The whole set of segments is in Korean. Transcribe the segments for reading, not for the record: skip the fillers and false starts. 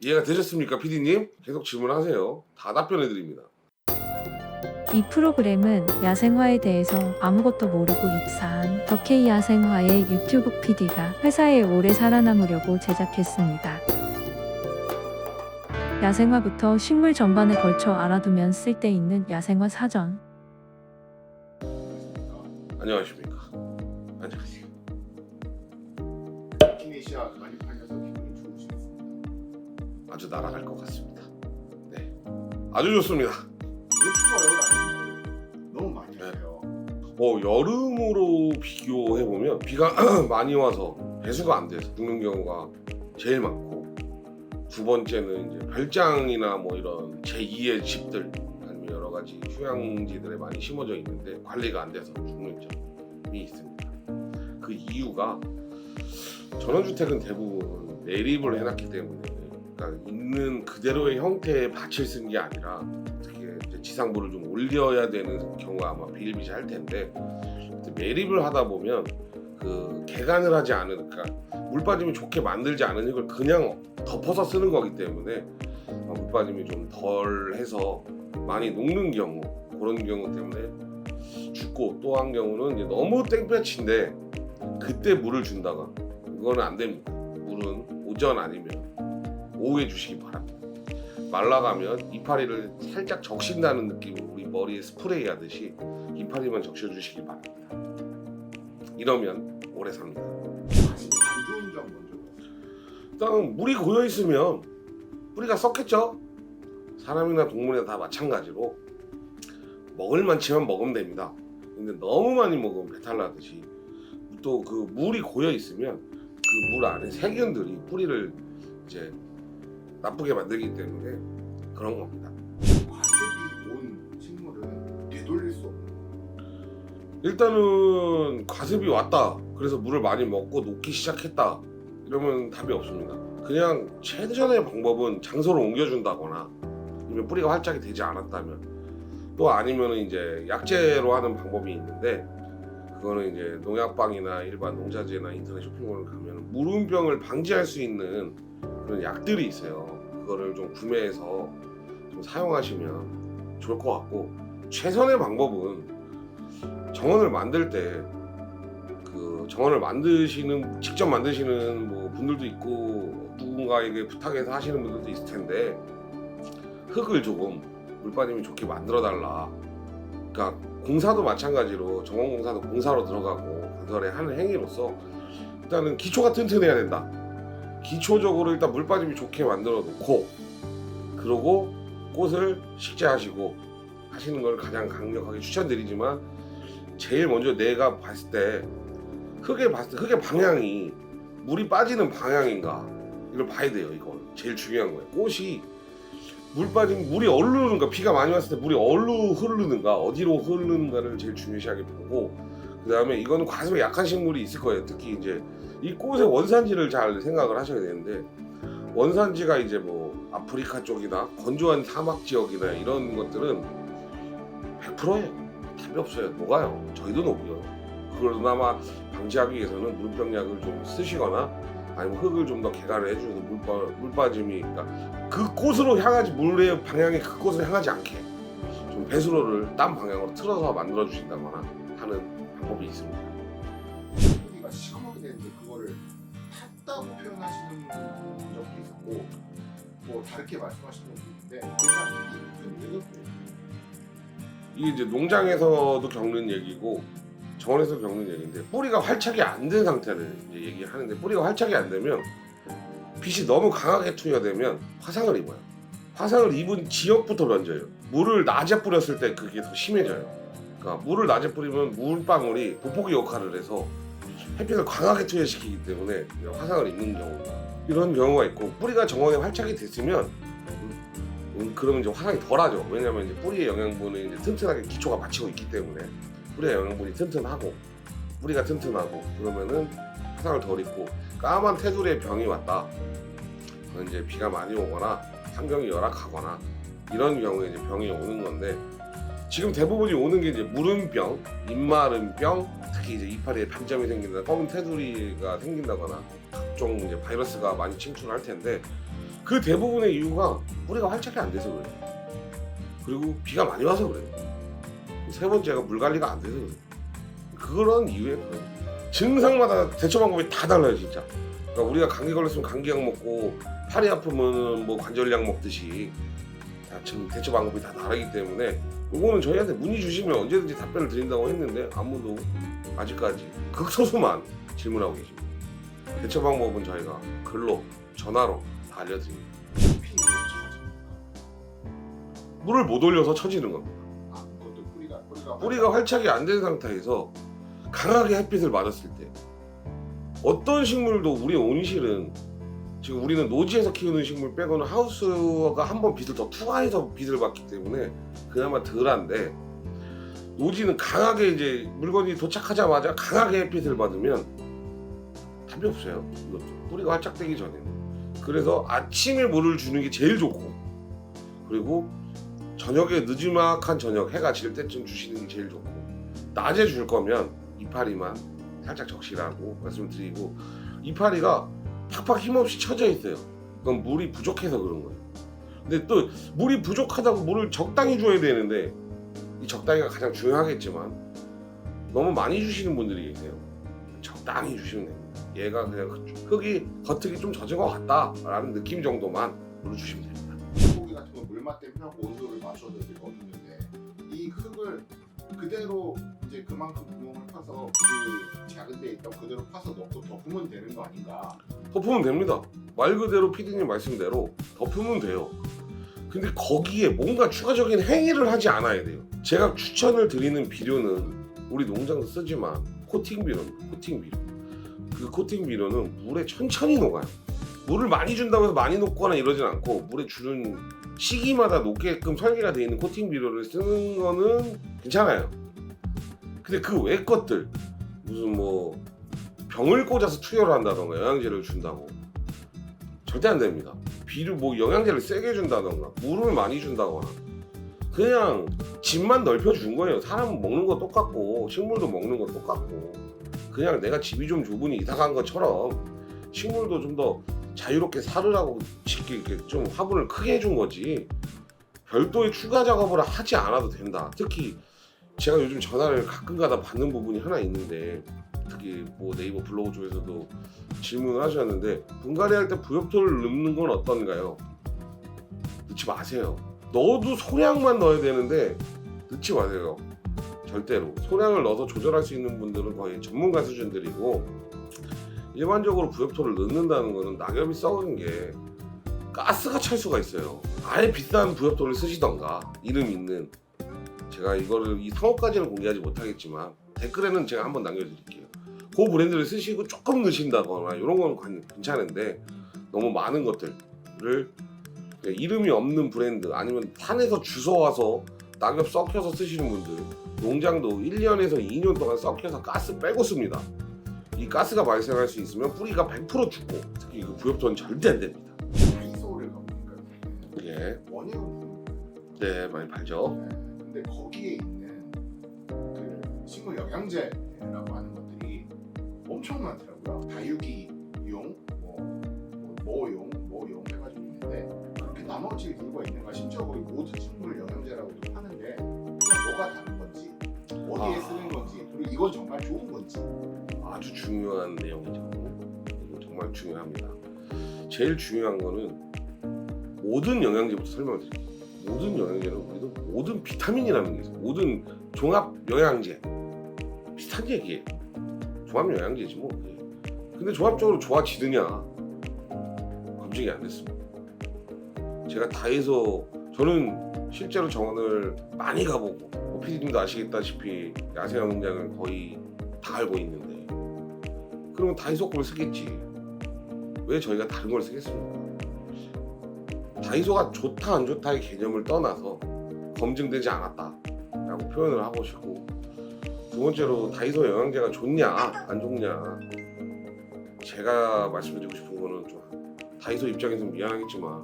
이해가 되셨습니까, PD님? 계속 질문하세요. 다 답변해드립니다. 이 프로그램은 야생화에 대해서 아무것도 모르고 입사한 더K 야생화의 유튜브 PD가 회사에 오래 살아남으려고 제작했습니다. 야생화부터 식물 전반에 걸쳐 알아두면 쓸데있는 야생화 사전. 안녕하십니까. 안녕하세요. 키네시아 많이 팔려서 기분이 좋으시겠습니다. 아주 날아갈 것 같습니다. 네, 아주 좋습니다. 왜 추워요? 나는 너무 많이 하세요. 여름으로 비교해보면 비가 많이 와서 배수가 안 돼서 죽는 경우가 제일 많고, 두 번째는 이제 별장이나 뭐 이런 제2의 집들 아니면 여러 가지 휴양지들에 많이 심어져 있는데 관리가 안 돼서 죽는 점이 있습니다. 그 이유가 전원주택은 대부분 매립을 해놨기 때문에, 그러니까 있는 그대로의 형태의 밭을 쓴 게 아니라 어떻게 이제 지상부를 좀 올려야 되는 경우가 아마 비일비재할 텐데, 매립을 하다 보면 그 개간을 하지 않은, 그러니까 물 빠짐이 좋게 만들지 않은 흙을 그냥 덮어서 쓰는 거기 때문에 물 빠짐이 좀 덜해서 많이 녹는 경우, 그런 경우 때문에 죽고, 또 한 경우는 이제 너무 땡볕인데 그때 물을 준다가, 그거는 안 됩니다. 물은 오전 아니면 오후에 주시기 바랍니다. 말라가면 이파리를 살짝 적신다는 느낌으로 우리 머리에 스프레이 하듯이 이파리만 적셔주시기 바랍니다. 이러면 오래 삽니다. 사실 안 좋은 점 먼저. 일단 물이 고여 있으면 뿌리가 썩겠죠. 사람이나 동물이나 다 마찬가지로 먹을 만치만 먹으면 됩니다. 근데 너무 많이 먹으면 배탈 나듯이 또 그 물이 고여 있으면 그 물 안에 세균들이 뿌리를 이제 나쁘게 만들기 때문에 그런 겁니다. 과습이 온 식물은 되돌릴 수 없는. 일단은 과습이 왔다, 그래서 물을 많이 먹고 녹기 시작했다, 이러면 답이 없습니다. 그냥 최전의 방법은 장소를 옮겨준다거나, 아니면 뿌리가 활짝이 되지 않았다면, 또 아니면 이제 약재로 하는 방법이 있는데, 그거는 이제 농약방이나 일반 농자재나 인터넷 쇼핑몰을 가면 무름병을 방지할 수 있는 그런 약들이 있어요. 그거를 좀 구매해서 좀 사용하시면 좋을 것 같고, 최선의 방법은 정원을 만들 때 그 정원을 직접 만드시는 뭐 분들도 있고, 누군가에게 부탁해서 하시는 분들도 있을 텐데, 흙을 조금 물 빠짐이 좋게 만들어 달라. 그러니까 공사도 마찬가지로, 정원공사도 공사로 들어가고 건설에 하는 행위로서 일단은 기초가 튼튼해야 된다. 기초적으로 일단 물 빠짐이 좋게 만들어 놓고, 그러고 꽃을 식재하시고 하시는 걸 가장 강력하게 추천드리지만, 제일 먼저 내가 봤을 때 흙의 방향이 물이 빠지는 방향인가, 이걸 봐야 돼요. 이건 제일 중요한 거예요. 꽃이 물이 어디로 흐르는가, 비가 많이 왔을 때 물이 어디로 흐르는가, 어디로 흐르는가를 제일 중요시하게 보고, 그 다음에 이거는 과습에 약한 식물이 있을 거예요. 특히 이제 이 꽃의 원산지를 잘 생각을 하셔야 되는데, 원산지가 이제 뭐 아프리카 쪽이나 건조한 사막 지역이나 이런 것들은 100%예요. 답이 없어요. 녹아요. 저희도 녹여요. 그걸 그나마 방지하기 위해서는 물병약을 좀 쓰시거나, 아니면 흙을 좀 더 개간을 해주셔서 물 빠짐이, 그러니까 그 꽃으로 향하지, 물의 방향이 그 꽃을 향하지 않게 좀 배수로를 딴 방향으로 틀어서 만들어 주신다거나 하는 방법이 있습니다. 뿌리가 시커멓게 되는데 그거를 탔다고 표현하시는 적도 있었고, 뭐 다르게 말씀하시는 분도 있는데, 일단 이게 왜 그래요? 이게 이제 농장에서도 겪는 얘기고 정원에서 겪는 얘기인데, 뿌리가 활착이 안 된 상태를 이제 얘기를 하는데, 뿌리가 활착이 안 되면 빛이 너무 강하게 투여되면 화상을 입어요. 화상을 입은 지역부터 번져요. 물을 낮에 뿌렸을 때 그게 더 심해져요. 그러니까 물을 낮에 뿌리면 물방울이 돋보기 역할을 해서 햇빛을 강하게 투여시키기 때문에 화상을 입는 경우가, 이런 경우가 있고, 뿌리가 정원에 활착이 됐으면 그러면 이제 화상이 덜하죠. 왜냐하면 이제 뿌리의 영양분은 이제 튼튼하게 기초가 받치고 있기 때문에, 뿌리의 영양분이 튼튼하고 뿌리가 튼튼하고 그러면은 화상을 덜 입고, 까만 테두리에 병이 왔다, 그건 이제 비가 많이 오거나 환경이 열악하거나 이런 경우에 이제 병이 오는 건데, 지금 대부분이 오는 게 이제 무름병, 입마름병, 특히 이제 이파리에 반점이 생긴다, 검은 테두리가 생긴다거나 각종 이제 바이러스가 많이 침투할 텐데, 그 대부분의 이유가 뿌리가 활착이 안 돼서 그래요. 그리고 비가 많이 와서 그래요. 세 번째가 물 관리가 안 돼서 그래요. 그런 이유에 그래요. 증상마다 대처 방법이 다 달라요 진짜. 그러니까 우리가 감기 걸렸으면 감기약 먹고 팔이 아프면 뭐 관절약 먹듯이 참 대처 방법이 다 다르기 때문에 이거는 저희한테 문의 주시면 언제든지 답변을 드린다고 했는데 아무도 아직까지 극소수만 질문하고 계십니다. 대처 방법은 저희가 글로 전화로 다 알려드립니다. 피해서 처집니까? 물을 못 올려서 처지는 겁니다. 아, 그것도 뿌리가 뿌리가 활착이 안 된 상태에서 강하게 햇빛을 맞았을 때 어떤 식물도 우리 온실은 지금 우리는 노지에서 키우는 식물 빼고는 하우스가 한 번 빛을 더 투하해서 빛을 받기 때문에 그나마 덜한데 노지는 강하게 이제 물건이 도착하자마자 강하게 햇빛을 받으면 답이 없어요. 이것도 뿌리가 활착되기 전에는. 그래서 아침에 물을 주는 게 제일 좋고 그리고 저녁에 늦지막한 저녁 해가 질 때쯤 주시는 게 제일 좋고 낮에 줄 거면 이파리만 살짝 적시라고 말씀드리고 이파리가 팍팍 힘없이 쳐져 있어요. 그건 물이 부족해서 그런 거예요. 근데 또 물이 부족하다고 물을 적당히 줘야 되는데 이 적당히가 가장 중요하겠지만 너무 많이 주시는 분들이 계세요. 적당히 주시면 됩니다. 얘가 그냥 흙이 겉흙이 좀 젖은 것 같다라는 느낌 정도만 물을 주시면 됩니다. 고기 같은 거 물맛 때문에 온도를 맞춰서 이렇게 넣어주는데 이 흙을 그대로 이제 그만큼 구멍을 파서 그 작은 데 있던 그대로 파서 넣고 덮으면 되는 거 아닌가? 덮으면 됩니다. 말 그대로 피디님 말씀대로 덮으면 돼요. 근데 거기에 뭔가 추가적인 행위를 하지 않아야 돼요. 제가 추천을 드리는 비료는 우리 농장도 쓰지만 코팅 비료입니다. 코팅 비료. 그 코팅 비료는 물에 천천히 녹아요. 물을 많이 준다고 해서 많이 녹거나 이러진 않고 물에 주는 시기마다 녹게끔 설계가 되어 있는 코팅 비료를 쓰는 거는 괜찮아요. 근데 그 외 것들 무슨 뭐 병을 꽂아서 투여를 한다던가 영양제를 준다고 절대 안 됩니다. 비료 뭐 영양제를 세게 준다던가 물을 많이 준다거나 그냥 집만 넓혀 준 거예요. 사람은 먹는 거 똑같고 식물도 먹는 거 똑같고 그냥 내가 집이 좀 좁으니 이사 간 것처럼 식물도 좀 더 자유롭게 살으라고 이렇게 좀 화분을 크게 해준 거지 별도의 추가 작업을 하지 않아도 된다. 특히 제가 요즘 전화를 가끔가다 받는 부분이 하나 있는데 특히 뭐 네이버 블로그 쪽에서도 질문을 하셨는데 분갈이 할 때 부엽토를 넣는 건 어떤가요? 넣지 마세요. 넣어도 소량만 넣어야 되는데 넣지 마세요. 절대로. 소량을 넣어서 조절할 수 있는 분들은 거의 전문가 수준들이고 일반적으로 부엽토를 넣는다는 거는 낙엽이 썩은 게 가스가 찰 수가 있어요. 아예 비싼 부엽토를 쓰시던가 이름 있는 제가 이거를 이 상호까지는 공개하지 못하겠지만 댓글에는 제가 한번 남겨드릴게요. 그 브랜드를 쓰시고 조금 넣으신다거나 이런 건 괜찮은데 너무 많은 것들을 이름이 없는 브랜드 아니면 산에서 주워와서 낙엽 썩혀서 쓰시는 분들 농장도 1년에서 2년 동안 썩혀서 가스 빼고 씁니다. 이 가스가 발생할 수 있으면 뿌리가 100% 죽고 특히 그 부엽토는 절대 안 됩니다. 다이소를 가보니까 예, 원예용품 네 많이 팔죠. 근데 거기에 있는 그 식물 영양제라고 하는 것들이 엄청 많더라고요. 다육이용, 뭐용 해가지고 있는데 그렇게 나머지 들고 있는가 심지어 거기 모든 식물 영양제라고도 하는데 그냥 뭐가 다른 건지 어디에 쓰는 건지 그리고 이건 정말 좋은 건지 아주 중요한 내용이죠. 이거 정말 중요합니다. 제일 중요한 거는 모든 영양제부터 설명을 드릴게요. 모든 영양제는 우리도 모든 비타민이라는 게 있어요. 모든 종합 영양제 비슷한 얘기예요. 종합 영양제지 뭐. 근데 종합적으로 좋아지느냐 검증이 안 됐습니다. 제가 다해서 저는 실제로 정원을 많이 가보고 PD님도 아시겠다시피 야생 농장을 거의 다 알고 있는데 그러면 다이소 걸 쓰겠지. 왜 저희가 다른 걸 쓰겠습니까? 다이소가 좋다 안 좋다의 개념을 떠나서 검증되지 않았다라고 표현을 하고 싶고 두 번째로 다이소 영양제가 좋냐 안 좋냐 제가 말씀드리고 싶은 거는 좀 다이소 입장에서는 미안하겠지만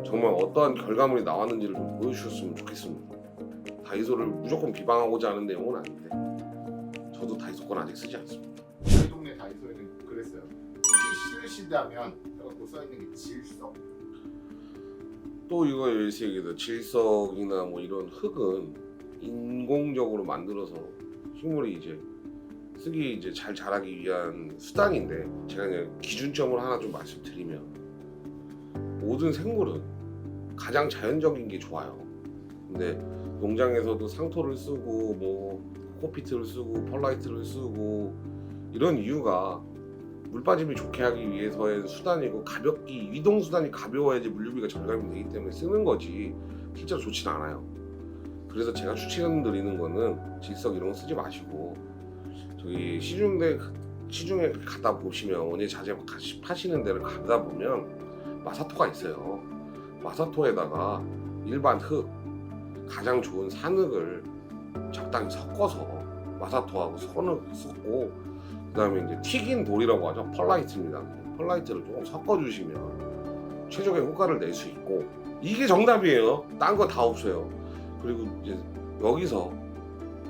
정말 어떠한 결과물이 나왔는지를 좀 보여주셨으면 좋겠습니다. 다이소를 무조건 비방하고자 하는 내용은 아닌데 저도 다이소 건 아직 쓰지 않습니다. 저희 동네 다이소에는 그랬어요. 쓰기 싫으시다면 또 써있는 게 질석. 또 이거 여기서 얘기해도 질석이나 뭐 이런 흙은 인공적으로 만들어서 식물이 이제 쓰기 이제 잘 자라기 위한 수단인데, 제가 그냥 기준점을 하나 좀 말씀드리면, 모든 생물은 가장 자연적인 게 좋아요. 근데 농장에서도 상토를 쓰고 뭐 코코피트를 쓰고 펄라이트를 쓰고 이런 이유가 물 빠짐이 좋게 하기 위해서의 수단이고, 가볍기, 이동 수단이 가벼워야지 물류비가 절감이 되기 때문에 쓰는 거지 실제로 좋진 않아요. 그래서 제가 추천드리는 거는 질석 이런 거 쓰지 마시고, 저기 시중에 가다 보시면, 원예 자재 파시는 데를 가다 보면 마사토가 있어요. 마사토에다가 일반 흙, 가장 좋은 산흙을 적당히 섞어서 마사토하고 선흙 섞고, 그 다음에 이제 튀긴 돌이라고 하죠. 펄라이트입니다. 펄라이트를 조금 섞어주시면 최적의 효과를 낼 수 있고, 이게 정답이에요. 딴 거 다 없어요. 그리고 이제 여기서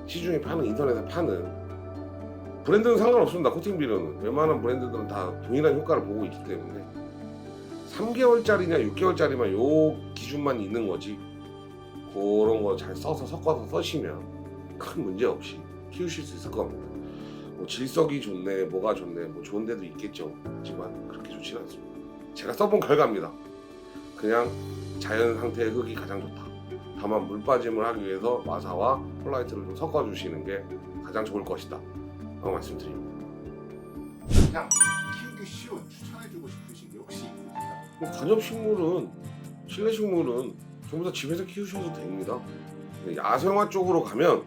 시중에 파는, 인터넷에 파는 브랜드는 상관없습니다. 코팅 비료는 웬만한 브랜드들은 다 동일한 효과를 보고 있기 때문에 3개월짜리냐 6개월짜리만 요 기준만 있는 거지, 그런 거 잘 써서 섞어서 쓰시면 큰 문제 없이 키우실 수 있을 겁니다. 뭐 질석이 좋네, 뭐가 좋네, 뭐 좋은 데도 있겠죠. 하지만 그렇게 좋지는 않습니다. 제가 써본 결과입니다. 그냥 자연 상태의 흙이 가장 좋다. 다만 물 빠짐을 하기 위해서 마사와 폴라이트를 좀 섞어주시는 게 가장 좋을 것이다 라고 말씀드립니다. 그냥 키우기 쉬운 추천해주고 싶으신 게 혹시 있으신가요? 뭐 관엽식물은, 실내식물은 전부 다 집에서 키우셔도 됩니다. 근데 야생화 쪽으로 가면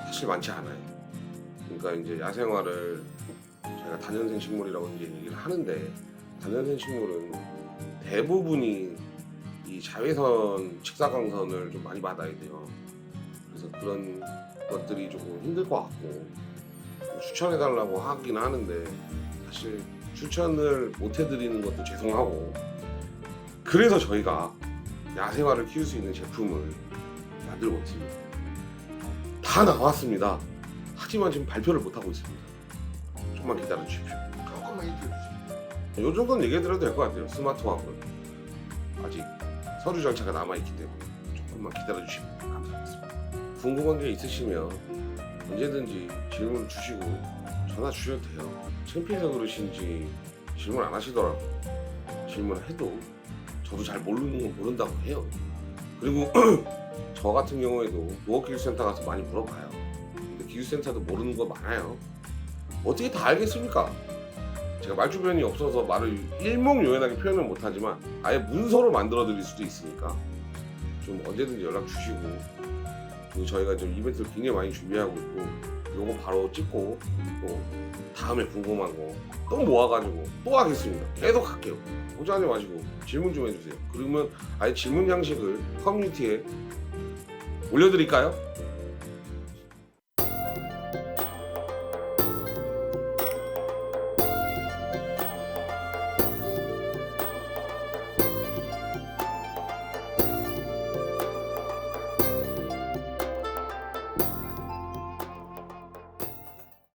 사실 많지 않아요. 그러니까 이제 야생화를 저희가 다년생 식물이라고 이제 얘기를 하는데, 다년생 식물은 대부분이 이 자외선 직사광선을 좀 많이 받아야 돼요. 그래서 그런 것들이 조금 힘들 것 같고, 추천해달라고 하긴 하는데 사실 추천을 못 해드리는 것도 죄송하고, 그래서 저희가 야생화를 키울 수 있는 제품을 만들고 있습니다. 다 나왔습니다. 하지만 지금 발표를 못 하고 있습니다. 조금만 기다려 주십시오. 조금만 힌트 주시면. 요 정도는 얘기해드려도 될 것 같아요. 스마트화는 아직 서류 절차가 남아있기 때문에 조금만 기다려 주시면 감사하겠습니다. 궁금한 게 있으시면 언제든지 질문 주시고 전화 주셔도 돼요. 창피해서 그러신지 질문 안 하시더라고요. 질문을 해도 저도 잘 모르는 건 모른다고 해요. 그리고 저 같은 경우에도 농업기술센터 가서 많이 물어봐요. 근데 기술센터도 모르는 거 많아요. 어떻게 다 알겠습니까? 제가 말주변이 없어서 말을 일목요연하게 표현을 못하지만 아예 문서로 만들어 드릴 수도 있으니까 좀 언제든지 연락 주시고, 그리고 저희가 좀 이벤트를 굉장히 많이 준비하고 있고, 요거 바로 찍고 또 다음에 궁금한 거 또 모아가지고 또 하겠습니다. 계속 할게요. 호전하지 마시고 질문 좀 해주세요. 그러면 아예 질문 양식을 커뮤니티에 올려드릴까요?